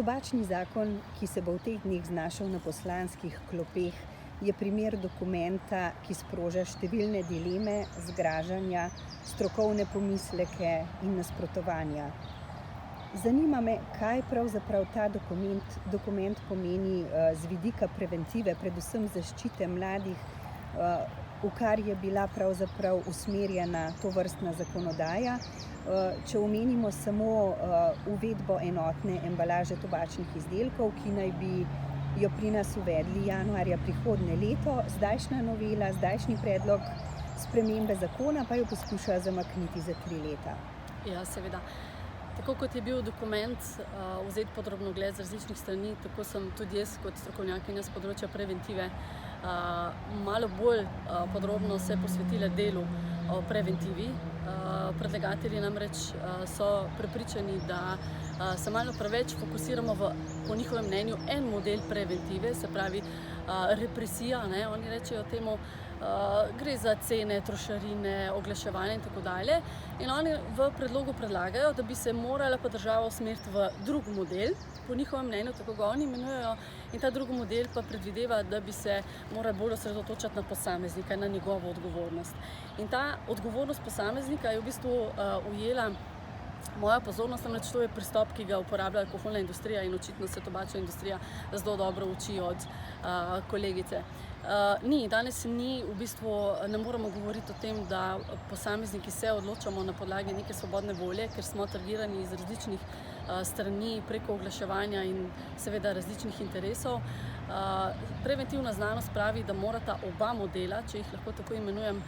Tobačni zakon, ki se bo v teh dneh znašel na poslanskih klopeh, je primer dokumenta, ki sproža številne dileme, zgražanja, strokovne pomisleke in nasprotovanja. Zanima me, kaj pravzaprav ta dokument pomeni z vidika preventive, predvsem zaščite mladih, v kar je bila pravzaprav usmerjena tovrstna zakonodaja. Če omenimo samo uvedbo enotne embalaže tobačnih izdelkov, ki naj bi jo pri nas uvedli januarja prihodnje leto, zdajšnja novela, zdajšnji predlog spremembe zakona pa jo poskuša zamakniti za 3 leta. Ja, seveda. Tako kot je bil dokument vzet pod drobnogled z različnih strani, tako sem tudi jaz kot strokovnjakinja s področja preventive malo bolj podrobno se posvetila delu o preventivi. Predlagatelji namreč so prepričani, da se malo preveč fokusiramo po njihovem mnenju en model preventive, se pravi represija, oni rečejo temu, gre za cene, trošarine, oglaševanje in tako dalje. In oni v predlogu predlagajo, da bi se morala pa država usmeriti v drug model, po njihovem mnenju, tako ga oni imenujejo, in ta drugi model pa predvideva, da bi se morali bolj osredotočati na posameznika, na njegovo odgovornost. In ta odgovornost posameznika je v bistvu ujela moja pozornost, namreč to je pristop, ki ga uporablja alkoholna industrija in očitno se tobačna industrija zelo dobro uči od kolegice. Danes v bistvu ne moremo govoriti o tem, da posamezniki se odločamo na podlagi neke svobodne volje, ker smo targirani iz različnih strani preko oglaševanja in seveda različnih interesov. Preventivna znanost pravi, da morata oba modela, če jih lahko tako imenujem,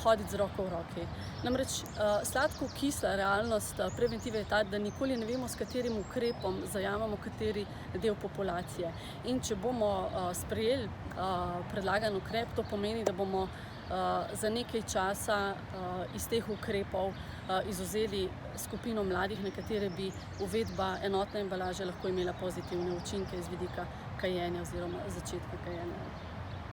hoditi z roko v roki. Namreč sladko-kisla realnost preventive je ta, da nikoli ne vemo, s katerim ukrepom zajamemo kateri del populacije. In če bomo sprejeli predlagan ukrep, to pomeni, da bomo za nekaj časa iz teh ukrepov izvzeli skupino mladih, na katere bi uvedba enotne embalaže lahko imela pozitivne učinke iz vidika kajenja oziroma začetka kajenja.